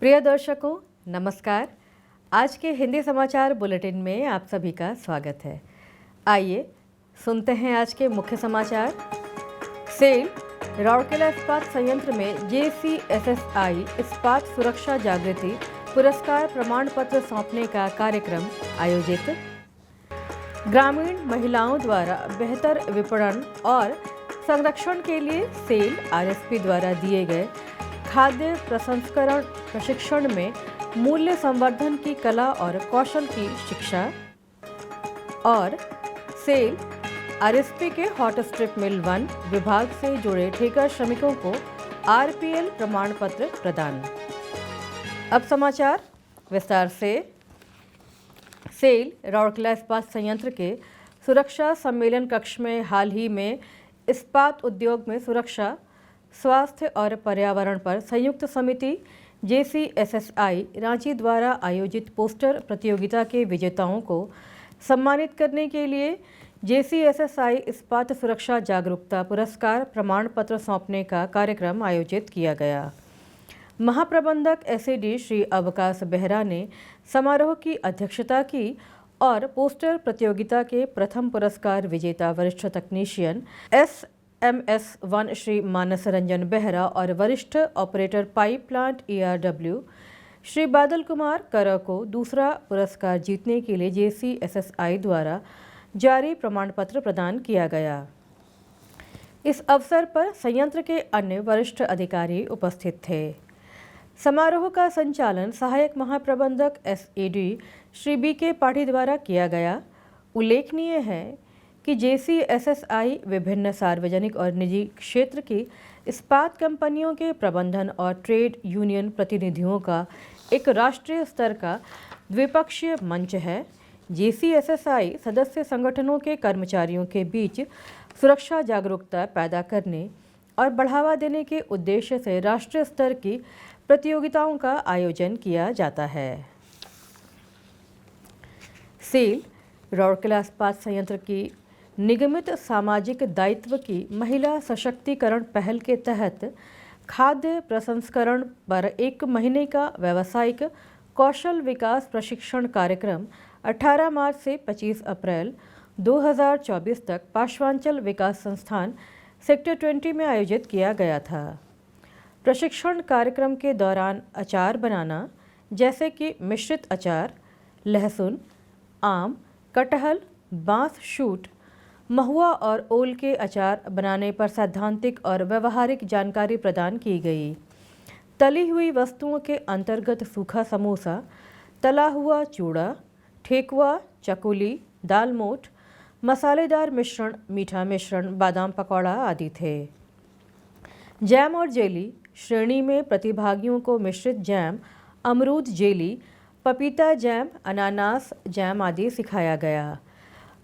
प्रिय दर्शकों, नमस्कार। आज के हिंदी समाचार बुलेटिन में आप सभी का स्वागत है। आइए सुनते हैं आज के मुख्य समाचार। सेल राउरकेला इस्पात संयंत्र में JCSSI इस्पात सुरक्षा जागृति पुरस्कार प्रमाण पत्र सौंपने का कार्यक्रम आयोजित। ग्रामीण महिलाओं द्वारा बेहतर विपणन और संरक्षण के लिए सेल RSP द्वारा दिए गए खाद्य प्रसंस्करण प्रशिक्षण में मूल्य संवर्धन की कला और कौशल की शिक्षा। और सेल RSP के हॉट स्ट्रिप मिल 1 विभाग से जुड़े ठेका श्रमिकों को RPL प्रमाण पत्र प्रदान। अब समाचार विस्तार से। सेल राउरकेला इस्पात संयंत्र के सुरक्षा सम्मेलन कक्ष में हाल ही में इस्पात उद्योग में सुरक्षा, स्वास्थ्य और पर्यावरण पर संयुक्त समिति JCSSI रांची द्वारा आयोजित पोस्टर प्रतियोगिता के विजेताओं को सम्मानित करने के लिए JCSSI इस्पात सुरक्षा जागरूकता पुरस्कार प्रमाण पत्र सौंपने का कार्यक्रम आयोजित किया गया। महाप्रबंधक SAD श्री अवकाश बेहरा ने समारोह की अध्यक्षता की और पोस्टर प्रतियोगिता के प्रथम पुरस्कार विजेता वरिष्ठ तकनीशियन SMS1 श्री मानस रंजन बेहरा और वरिष्ठ operator pipe plant ERW Shri Badal Kumar कर को दूसरा पुरस्कार जीतने के लिए JCSSI द्वारा जारी प्रमाण पत्र प्रदान किया गया। इस अवसर पर संयंत्र के अन्य वरिष्ठ अधिकारी उपस्थित थे। समारोह का संचालन सहायक महाप्रबंधक SAD श्री BK पाठी द्वारा किया गया। उल्लेखनीय है कि JCSSI विभिन्न सार्वजनिक और निजी क्षेत्र की इस्पात कंपनियों के प्रबंधन और ट्रेड यूनियन प्रतिनिधियों का एक राष्ट्रीय स्तर का द्विपक्षीय मंच है। JCSSI सदस्य संगठनों के कर्मचारियों के बीच सुरक्षा जागरूकता पैदा करने और बढ़ावा देने के उद्देश्य से राष्ट्रीय स्तर की प्रतियोगिताओं का आयोजन किया जाता है। सेल राउरकेला इस्पात संयंत्र की निगमित सामाजिक दायित्व की महिला सशक्तिकरण पहल के तहत खाद्य प्रसंस्करण पर 1 महीने का व्यावसायिक कौशल विकास प्रशिक्षण कार्यक्रम 18 मार्च से 25 अप्रैल 2024 तक पाश्वांचल विकास संस्थान सेक्टर 20 में आयोजित किया गया था। प्रशिक्षण कार्यक्रम के दौरान अचार बनाना जैसे कि मिश्रित अचार, लहसुन, आम, कटहल, बांस शूट, महुआ और ओल के अचार बनाने पर सैद्धांतिक और व्यवहारिक जानकारी प्रदान की गई। तली हुई वस्तुओं के अंतर्गत सूखा समोसा, तला हुआ चूड़ा, ठेकुआ, चकुली, दाल मोठ, मसालेदार मिश्रण, मीठा मिश्रण, बादाम पकौड़ा आदि थे। जैम और जेली श्रेणी में प्रतिभागियों को मिश्रित जैम, अमरूद जेली, पपीता जैम, अनानास जैम आदि सिखाया गया।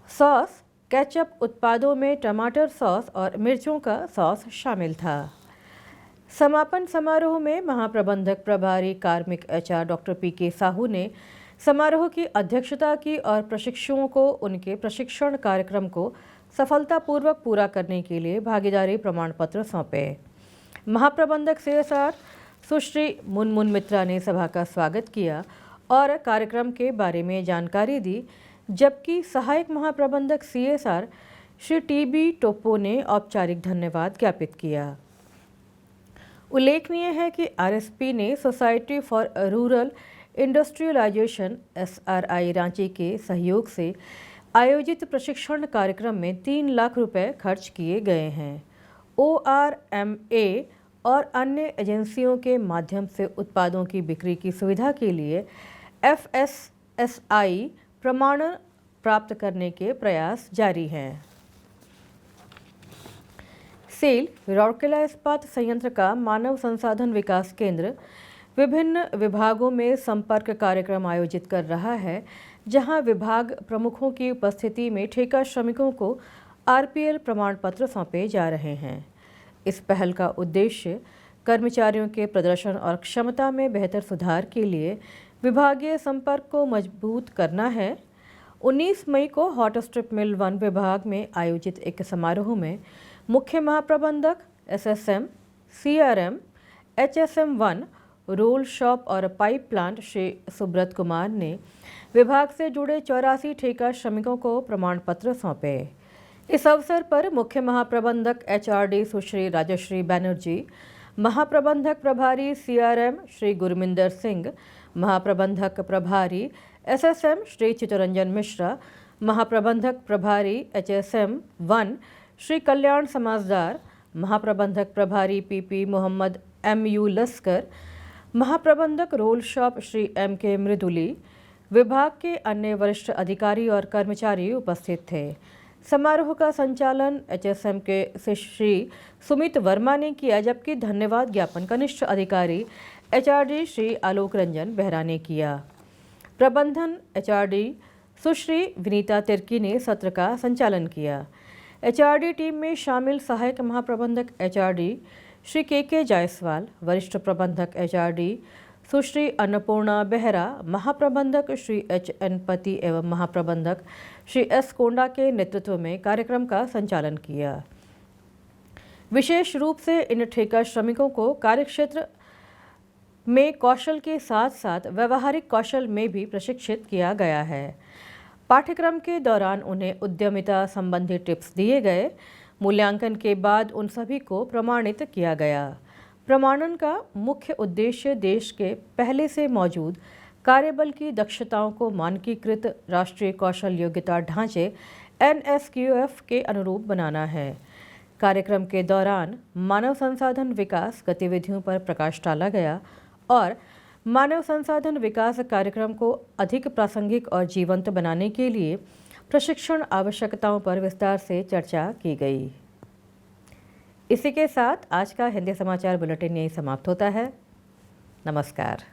सॉस, केचप उत्पादों में टमाटर सॉस और मिर्चों का सॉस शामिल था। समापन समारोह में महाप्रबंधक प्रभारी कार्मिक HR डॉक्टर PK साहू ने समारोह की अध्यक्षता की और प्रशिक्षुओं को उनके प्रशिक्षण कार्यक्रम को सफलतापूर्वक पूरा करने के लिए भागीदारी प्रमाण पत्र सौंपे। महाप्रबंधक CSR सुश्री मुनमुन मित्रा ने सभा का स्वागत किया और कार्यक्रम के बारे में जानकारी दी, जबकि सहायक महाप्रबंधक CSR श्री TB टोप्पो ने औपचारिक धन्यवाद ज्ञापित किया। उल्लेखनीय है कि RSP ने society for rural industrialisation SRI Ranchi के सहयोग से आयोजित प्रशिक्षण कार्यक्रम में 3 लाख रुपए खर्च किए गए हैं। ORMA और अन्य एजेंसियों के माध्यम से उत्पादों की बिक्री की सुविधा के लिए FSSI प्रमाणन प्राप्त करने के प्रयास जारी हैं। सेल राउरकेला इस्पात संयंत्र का मानव संसाधन विकास केंद्र विभिन्न विभागों में संपर्क कार्यक्रम आयोजित कर रहा है, जहां विभाग प्रमुखों की उपस्थिति में ठेका श्रमिकों को RPL प्रमाण पत्र सौंपे जा रहे हैं। इस पहल का उद्देश्य कर्मचारियों के प्रदर्शन और क्षमता में बेहतर सुधार के लिए विभागीय संपर्क को मजबूत करना है। 19 मई को हॉट स्ट्रिप मिल 1 विभाग में आयोजित एक समारोह में मुख्य महाप्रबंधक SSM, CRM, HSM1 roll shop और पाइप प्लांट श्री सुब्रत कुमार ने विभाग से जुड़े 84 ठेका श्रमिकों को प्रमाण पत्र सौंपे। इस अवसर पर मुख्य महाप्रबंधक एचआरडी सुश्री राजश्री बनर्जी, महाप्रबंधक प्रभारी सीआरएम श्री गुरमिंदर सिंह, महाप्रबंधक प्रभारी एसएसएम श्री चित्तरंजन मिश्रा, महाप्रबंधक प्रभारी एचएसएम 1 श्री कल्याण समाजदार, महाप्रबंधक प्रभारी पीपी मोहम्मद एमयू लस्कर, महाप्रबंधक रोल शॉप श्री एमके मृदुली, विभाग के अन्य वरिष्ठ अधिकारी और कर्मचारी उपस्थित थे। समारोह का संचालन एचएसएम के श्री सुमित वर्मा ने किया, जबकि धन्यवाद ज्ञापन कनिष्ठ अधिकारी एचआरडी श्री आलोक रंजन बेहरा ने किया। प्रबंधन एचआरडी सुश्री विनीता तिर्की ने सत्र का संचालन किया। एचआरडी टीम में शामिल सहायक महाप्रबंधक एचआरडी श्री के जायसवाल, वरिष्ठ प्रबंधक एचआरडी सुश्री अन्नपूर्णा बेहरा, महाप्रबंधक श्री एचएन पति एवं महाप्रबंधक श्री एस कोंडा के नेतृत्व में कार्यक्रम का संचालन किया। विशेष रूप से इन ठेका श्रमिकों को कार्यक्षेत्र में कौशल के साथ साथ व्यवहारिक कौशल में भी प्रशिक्षित किया गया है। पाठ्यक्रम के दौरान उन्हें उद्यमिता संबंधी टिप्स दिए गए। मूल्यांकन के बाद उन सभी को प्रमाणित किया गया। प्रमाणन का मुख्य उद्देश्य देश के पहले से मौजूद कार्यबल की दक्षताओं को मानकीकृत राष्ट्रीय कौशल योग्यता ढांचे NSQF के अनुरूप बनाना है। कार्यक्रम के दौरान मानव संसाधन विकास गतिविधियों पर प्रकाश डाला गया और मानव संसाधन विकास कार्यक्रम को अधिक प्रासंगिक और जीवंत बनाने के लिए प्रशिक्षण आवश्यकताओं पर विस्तार से चर्चा की गई। इसी के साथ आज का हिंदी समाचार बुलेटिन यही समाप्त होता है। नमस्कार।